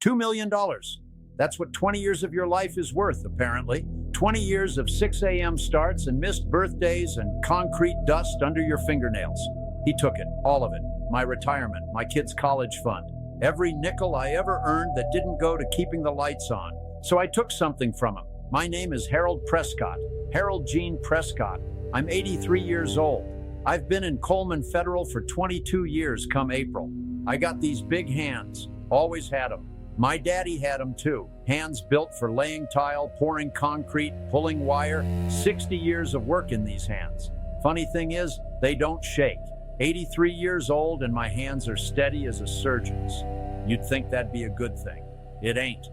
$2 million. That's what 20 years of your life is worth, apparently. 20 years of 6 a.m. starts and missed birthdays and concrete dust under your fingernails. He took it, all of it. My retirement, my kids' college fund. Every nickel I ever earned that didn't go to keeping the lights on. So I took something from him. My name is Harold Prescott, Harold Gene Prescott. I'm 83 years old. I've been in Coleman Federal for 22 years come April. I got these big hands, always had them. My daddy had them too. Hands built for laying tile, pouring concrete, pulling wire. 60 years of work in these hands. Funny thing is, they don't shake. 83 years old and my hands are steady as a surgeon's. You'd think that'd be a good thing. It ain't.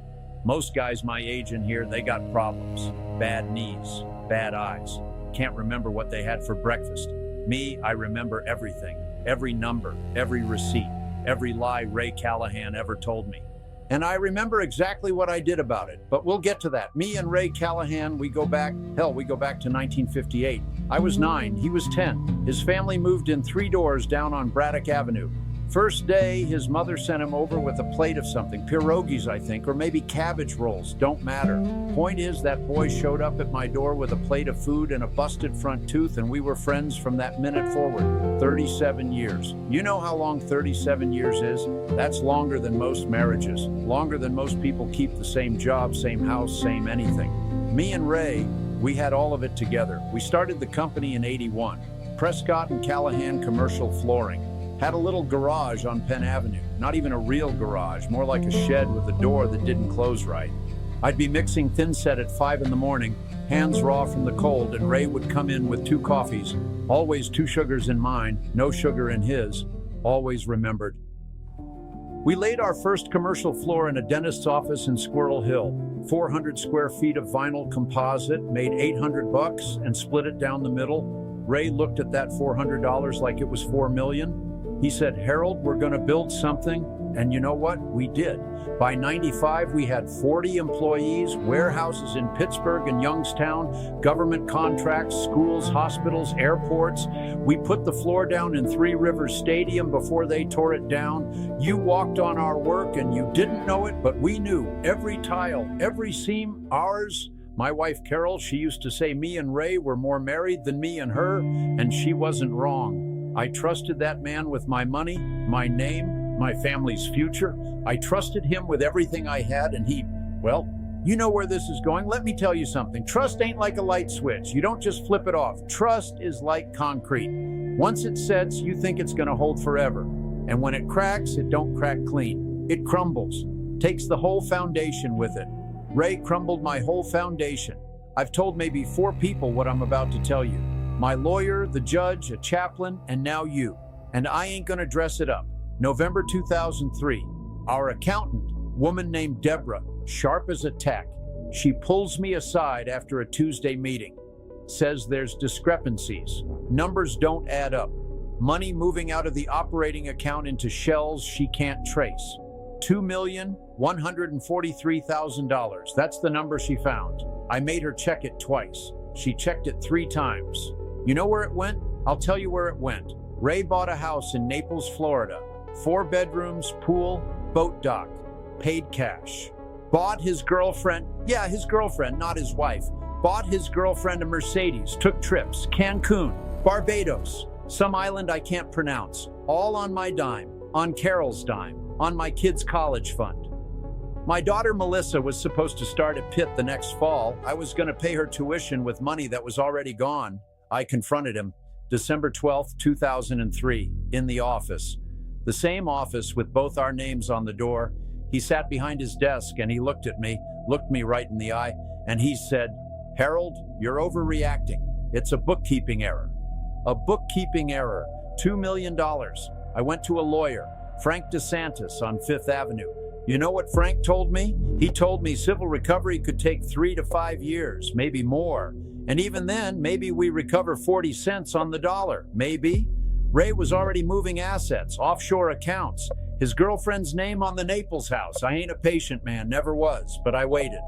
Most guys my age in here, they got problems. Bad knees, bad eyes. Can't remember what they had for breakfast. Me, I remember everything. Every number, every receipt, every lie Ray Callahan ever told me. And I remember exactly what I did about it, but we'll get to that. Me and Ray Callahan, we go back to 1958. I was 9, he was 10. His family moved in 3 doors down on Braddock Avenue. First day, his mother sent him over with a plate of something, pierogies, I think, or maybe cabbage rolls, don't matter. Point is, that boy showed up at my door with a plate of food and a busted front tooth, and we were friends from that minute forward. 37 years. You know how long 37 years is? That's longer than most marriages, longer than most people keep the same job, same house, same anything. Me and Ray, we had all of it together. We started the company in '81. Prescott and Callahan Commercial Flooring. Had a little garage on Penn Avenue. Not even a real garage, more like a shed with a door that didn't close right. I'd be mixing thin set at 5 in the morning, hands raw from the cold, and Ray would come in with 2 coffees. Always 2 sugars in mine, no sugar in his. Always remembered. We laid our first commercial floor in a dentist's office in Squirrel Hill. 400 square feet of vinyl composite, made $800 and split it down the middle. Ray looked at that $400 like it was $4 million. He said, Harold, we're going to build something. And you know what? We did. By '95, we had 40 employees, warehouses in Pittsburgh and Youngstown, government contracts, schools, hospitals, airports. We put the floor down in Three Rivers Stadium before they tore it down. You walked on our work and you didn't know it, but we knew every tile, every seam, ours. My wife, Carol, she used to say me and Ray were more married than me and her, and she wasn't wrong. I trusted that man with my money, my name, my family's future. I trusted him with everything I had, and he, well, you know where this is going. Let me tell you something. Trust ain't like a light switch. You don't just flip it off. Trust is like concrete. Once it sets, you think it's going to hold forever. And when it cracks, it don't crack clean. It crumbles, takes the whole foundation with it. Ray crumbled my whole foundation. I've told maybe 4 people what I'm about to tell you. My lawyer, the judge, a chaplain, and now you. And I ain't gonna dress it up. November 2003, our accountant, woman named Deborah, sharp as a tack. She pulls me aside after a Tuesday meeting. Says there's discrepancies. Numbers don't add up. Money moving out of the operating account into shells she can't trace. $2,143,000. That's the number she found. I made her check it twice. She checked it 3 times. You know where it went? I'll tell you where it went. Ray bought a house in Naples, Florida. 4 bedrooms, pool, boat dock. Paid cash. Bought his girlfriend, his girlfriend, not his wife. Bought his girlfriend a Mercedes, took trips. Cancun, Barbados, some island I can't pronounce. All on my dime, on Carol's dime, on my kids' college fund. My daughter Melissa was supposed to start at Pitt the next fall. I was going to pay her tuition with money that was already gone. I confronted him, December 12th, 2003, in the office. The same office with both our names on the door. He sat behind his desk and he looked me right in the eye, and he said, Harold, you're overreacting. It's a bookkeeping error. A bookkeeping error. $2 million. I went to a lawyer, Frank DeSantis on 5th Avenue. You know what Frank told me? He told me civil recovery could take 3 to 5 years, maybe more. And even then, maybe we recover 40 cents on the dollar. Maybe. Ray was already moving assets, offshore accounts. His girlfriend's name on the Naples house. I ain't a patient man, never was, but I waited.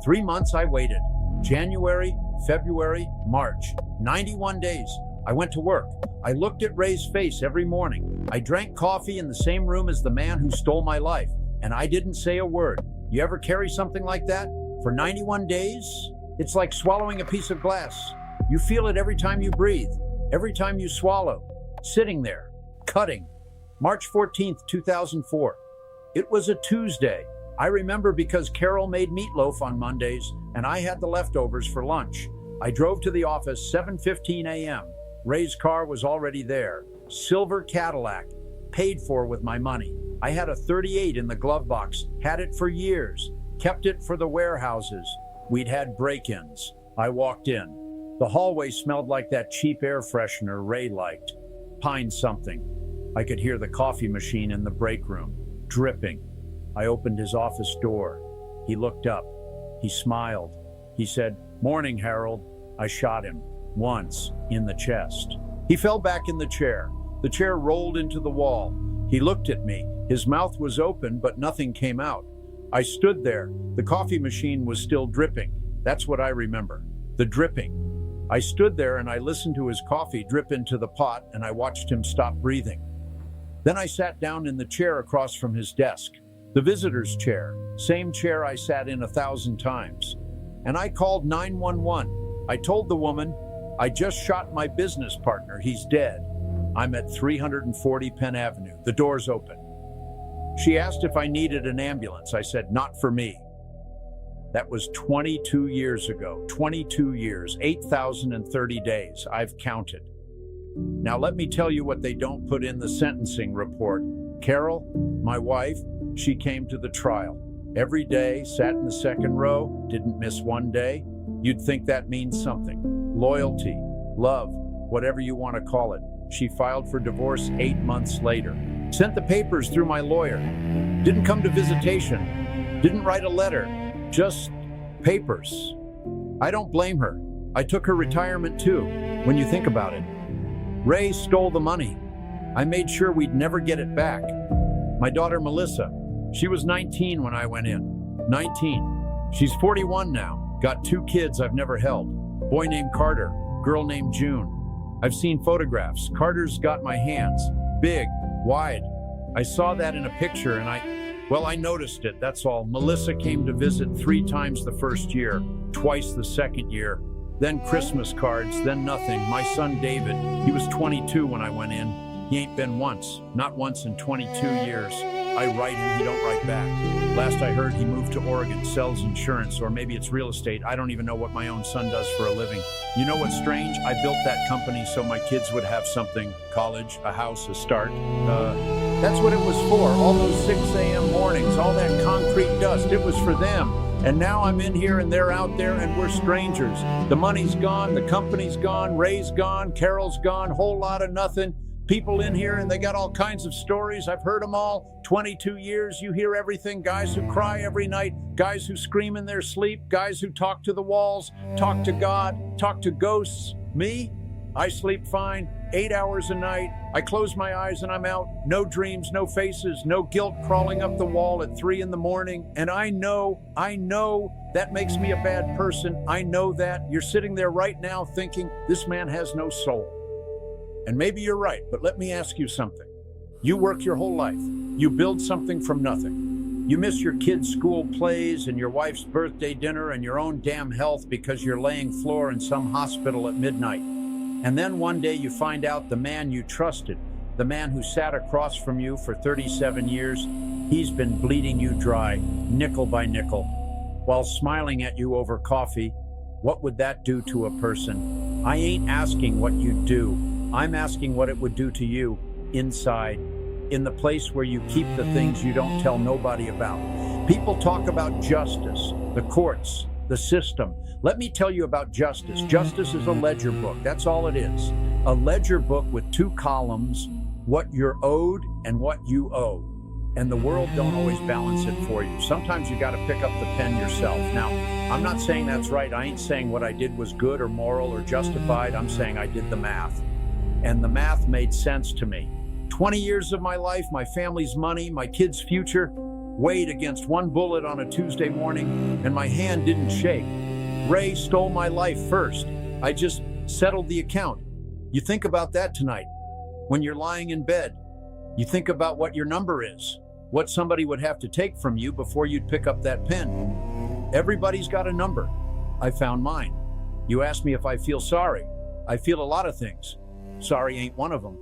3 months I waited. January, February, March. 91 days. I went to work. I looked at Ray's face every morning. I drank coffee in the same room as the man who stole my life. and I didn't say a word. You ever carry something like that? For 91 days? It's like swallowing a piece of glass. You feel it every time you breathe, every time you swallow. Sitting there, cutting. March 14th, 2004. It was a Tuesday. I remember because Carol made meatloaf on Mondays, and I had the leftovers for lunch. I drove to the office 7:15 a.m. Ray's car was already there. Silver Cadillac, paid for with my money. I had a 38 in the glove box, had it for years, kept it for the warehouses. We'd had break-ins. I walked in. The hallway smelled like that cheap air freshener Ray liked. Pine something. I could hear the coffee machine in the break room, dripping. I opened his office door. He looked up. He smiled. He said, "Morning, Harold." I shot him, once, in the chest. He fell back in the chair. The chair rolled into the wall. He looked at me. His mouth was open, but nothing came out. I stood there. The coffee machine was still dripping. That's what I remember. The dripping. I stood there and I listened to his coffee drip into the pot, and I watched him stop breathing. Then I sat down in the chair across from his desk. The visitor's chair, same chair I sat in 1,000 times. And I called 911. I told the woman, "I just shot my business partner. He's dead. I'm at 340 Penn Avenue. The door's open." She asked if I needed an ambulance. I said, "Not for me." That was 22 years ago. 22 years, 8,030 days. I've counted. Now let me tell you what they don't put in the sentencing report. Carol, my wife, she came to the trial. Every day, sat in the second row, didn't miss one day. You'd think that means something. Loyalty, love, whatever you want to call it. She filed for divorce 8 months later. Sent the papers through my lawyer. Didn't come to visitation. Didn't write a letter. Just papers. I don't blame her. I took her retirement too, when you think about it. Ray stole the money. I made sure we'd never get it back. My daughter Melissa, she was 19 when I went in. 19. She's 41 now. Got 2 kids I've never held. Boy named Carter, girl named June. I've seen photographs. Carter's got my hands. Big, wide. I saw that in a picture and I noticed it, that's all. Melissa came to visit 3 times the first year, twice the second year, then Christmas cards, then nothing. My son David, he was 22 when I went in. He ain't been once, not once in 22 years. I write him, he don't write back. Last I heard, he moved to Oregon, sells insurance, or maybe it's real estate. I don't even know what my own son does for a living. You know what's strange? I built that company so my kids would have something, college, a house, a start. That's what it was for. All those 6 a.m. mornings, all that concrete dust, it was for them. And now I'm in here and they're out there and we're strangers. The money's gone, the company's gone, Ray's gone, Carol's gone, whole lot of nothing. People in here and they got all kinds of stories. I've heard them all. 22 years, you hear everything. Guys who cry every night, guys who scream in their sleep, guys who talk to the walls, talk to God, talk to ghosts. Me? I sleep fine, 8 hours a night. I close my eyes and I'm out. No dreams, no faces, no guilt crawling up the wall at 3 in the morning. And I know that makes me a bad person. I know that. You're sitting there right now thinking, this man has no soul. And maybe you're right, but let me ask you something. You work your whole life. You build something from nothing. You miss your kids' school plays and your wife's birthday dinner and your own damn health because you're laying floor in some hospital at midnight. And then one day you find out the man you trusted, the man who sat across from you for 37 years, he's been bleeding you dry, nickel by nickel, while smiling at you over coffee. What would that do to a person? I ain't asking what you'd do. I'm asking what it would do to you, inside, in the place where you keep the things you don't tell nobody about. People talk about justice, the courts, the system. Let me tell you about justice. Justice is a ledger book, that's all it is. A ledger book with 2 columns, what you're owed and what you owe. And the world don't always balance it for you. Sometimes you gotta pick up the pen yourself. Now, I'm not saying that's right. I ain't saying what I did was good or moral or justified. I'm saying I did the math. And the math made sense to me. 20 years of my life, my family's money, my kids' future, weighed against 1 bullet on a Tuesday morning, and my hand didn't shake. Ray stole my life first. I just settled the account. You think about that tonight. When you're lying in bed, you think about what your number is. what somebody would have to take from you before you'd pick up that pen. Everybody's got a number. I found mine. You asked me if I feel sorry. I feel a lot of things. Sorry ain't one of them.